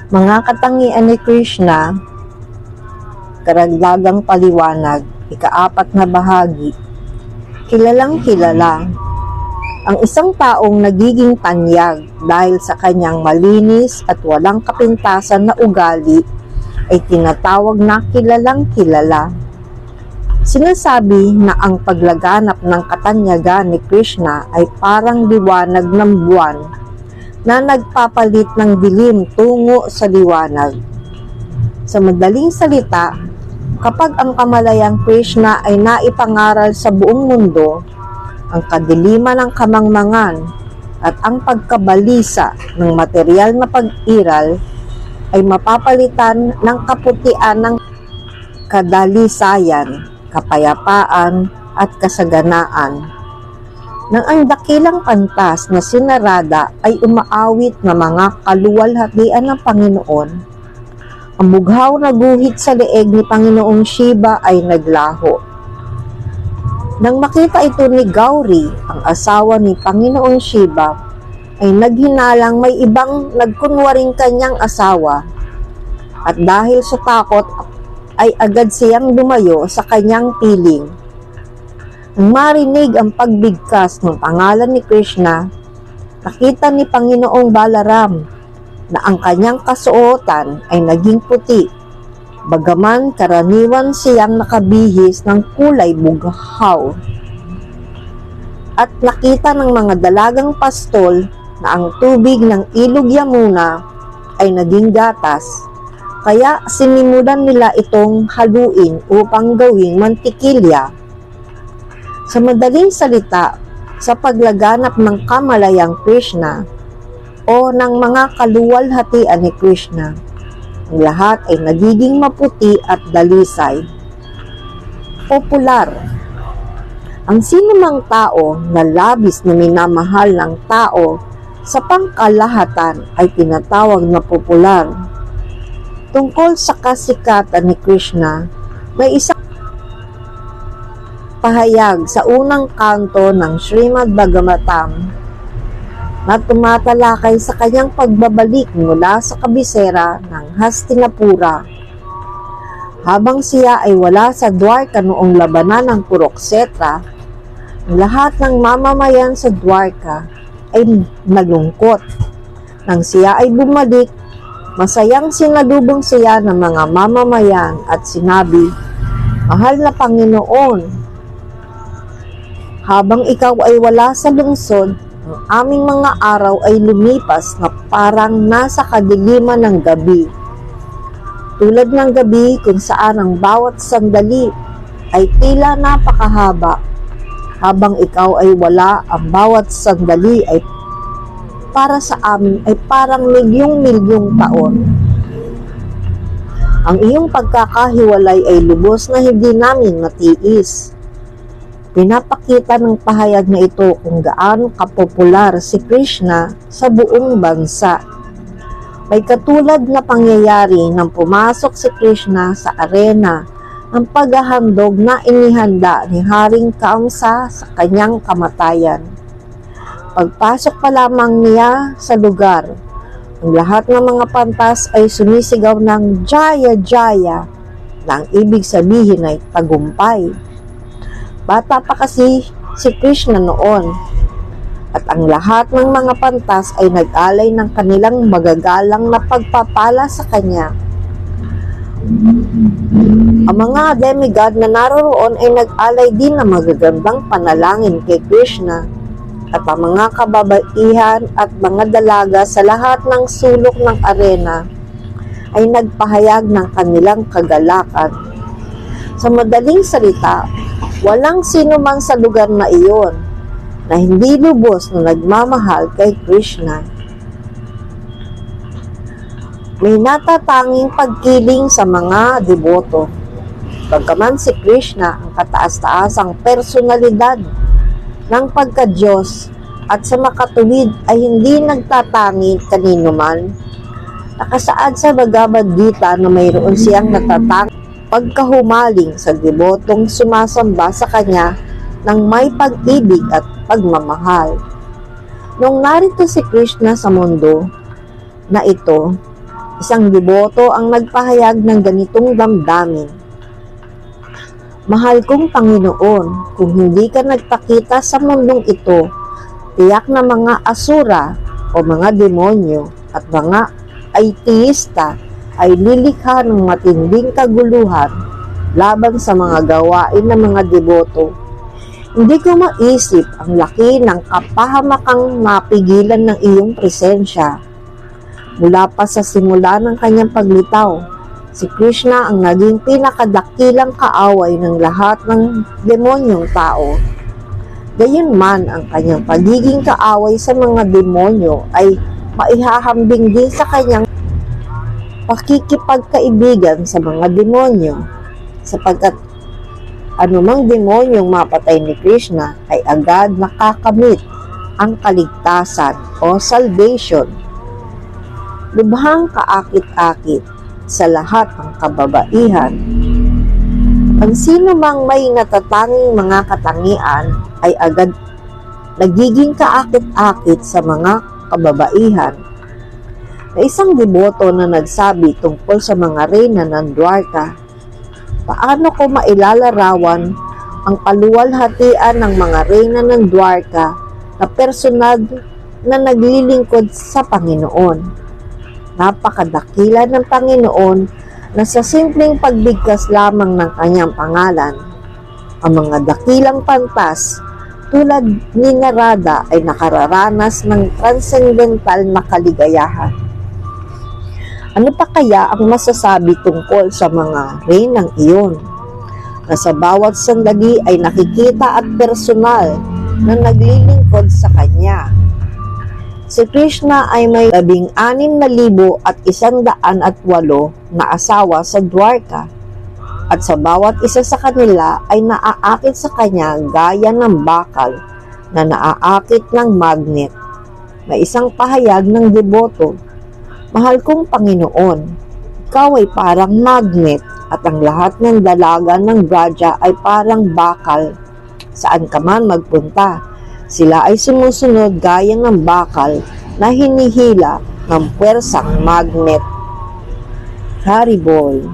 Mga katangian ni Krishna, karagdagang paliwanag, ika-4 na bahagi. Kilalang kilala. Ang isang taong nagiging tanyag dahil sa kanyang malinis at walang kapintasan na ugali ay tinatawag na kilalang kilala. Sinasabi na ang paglaganap ng katanyagan ni Krishna ay parang liwanag ng buwan na nagpapalit ng dilim tungo sa liwanag. Sa madaling salita, kapag ang kamalayang Krishna ay naipangaral sa buong mundo, ang kadiliman ng kamangmangan at ang pagkabalisa ng material na pag-iral ay mapapalitan ng kaputian ng kadalisayan, kapayapaan at kasaganaan. Nang ang dakilang pantas na si Narada ay umaawit na mga kaluwalhatian ng Panginoon, ang bughaw na guhit sa leeg ni Panginoong Shiva ay naglaho. Nang makita ito ni Gauri, ang asawa ni Panginoong Shiva, ay naghinalang may ibang nagkunwaring kanyang asawa, at dahil sa takot ay agad siyang lumayo sa kanyang piling. Nang marinig ang pagbigkas ng pangalan ni Krishna, nakita ni Panginoong Balaram na ang kanyang kasuotan ay naging puti, bagaman karaniwan siyang nakabihis ng kulay bughaw. At nakita ng mga dalagang pastol na ang tubig ng ilog Yamuna ay naging gatas, kaya sinimulan nila itong haluin upang gawing mantikilya. Sa madaling salita, sa paglaganap ng kamalayang Krishna o ng mga kaluwalhatian ni Krishna, ang lahat ay nagiging maputi at dalisay. Popular. Ang sinumang tao na labis na minamahal ng tao sa pangkalahatan ay tinatawag na popular. Tungkol sa kasikatan ni Krishna, may isang pahayag sa unang kanto ng Srimad Bhagavatam na tumatalakay sa kanyang pagbabalik mula sa kabisera ng Hastinapura. Habang siya ay wala sa Dwarka noong labanan ng Kurukshetra, lahat ng mamamayan sa Dwarka ay nalungkot. Nang siya ay bumalik, masayang sinalubong siya ng mga mamamayan at sinabi, "Mahal na Panginoon, habang ikaw ay wala sa lungsod, ang aming mga araw ay lumipas na parang nasa kadiliman ng gabi. Tulad ng gabi kung saan ang bawat sandali ay tila napakahaba. Habang ikaw ay wala, ang bawat sandali ay para sa amin ay parang milyong-milyong taon. Ang iyong pagkakahiwalay ay lubos na hindi namin matiis." Pinapakita ng pahayag na ito kung gaano kapopular si Krishna sa buong bansa. May katulad na pangyayari nang pumasok si Krishna sa arena ng paghahandog na inihanda ni Haring Kamsa sa kanyang kamatayan. Pagpasok pa lamang niya sa lugar, ang lahat ng mga pantas ay sumisigaw ng Jaya Jaya, na ang ibig sabihin ay tagumpay. Bata pa kasi si Krishna noon, at ang lahat ng mga pantas ay nag-alay ng kanilang magagalang na pagpapala sa kanya. Ang mga demigod na naroroon ay nag-alay din ng magagandang panalangin kay Krishna, at ang mga kababaihan at mga dalaga sa lahat ng sulok ng arena ay nagpahayag ng kanilang kagalakan. Sa madaling salita, walang sino man sa lugar na iyon na hindi lubos na nagmamahal kay Krishna. May natatanging pagkiling sa mga deboto. Bagaman si Krishna ang kataas-taasang personalidad ng pagka-Diyos at sa makatuwid ay hindi nagtatangi kanino man, nakasaad sa Bhagavad Gita na mayroon siyang natatang pagkahumaling sa debotong sumasamba sa kanya ng may pag-ibig at pagmamahal. Nung narito si Krishna sa mundo na ito, Isang deboto ang nagpahayag ng ganitong damdamin. Mahal kong Panginoon, kung hindi ka nagpakita sa mundong ito, tiyak na mga asura o mga demonyo at mga ateista ay lilikha ng matinding kaguluhan laban sa mga gawain ng mga deboto. Hindi ko maisip ang laki ng kapahamakang mapigilan ng iyong presensya. Mula pa sa simula ng kanyang paglitaw, si Krishna ang naging pinakadakilang kaaway ng lahat ng demonyong tao. Gayunman, ang kanyang pagiging kaaway sa mga demonyo ay maihahambing din sa kanyang pakikipagkaibigan sa mga demonyo, sapagkat anumang demonyong mapatay ni Krishna ay agad nakakamit ang kaligtasan o salvation. Lubhang kaakit-akit sa lahat ng kababaihan. Ang sino mang may natatanging mga katangian ay agad nagiging kaakit-akit sa mga kababaihan. May isang deboto na nagsabi tungkol sa mga reyna ng Dwarka. Paano ko mailalarawan ang kaluwalhatian ng mga reyna ng Dwarka na personal na naglilingkod sa Panginoon? Napakadakila ng Panginoon na sa simpleng pagbigkas lamang ng kanyang pangalan, ang mga dakilang pantas tulad ni Narada ay nakararanas ng transcendental na kaligayahan. Ano pa kaya ang masasabi tungkol sa mga reynang iyon, na sa bawat sandali ay nakikita at personal na naglilingkod sa kanya? Si Krishna ay may 16,108 na asawa sa Dwarka, at sa bawat isa sa kanila ay naaakit sa kanya gaya ng bakal na naaakit ng magnet. May isang pahayag ng deboto, mahal kong Panginoon, ikaw ay parang magnet at ang lahat ng dalaga ng Braja ay parang bakal. Saan ka man magpunta, sila ay sumusunod gaya ng bakal na hinihila ng puwersang magnet. Haribol.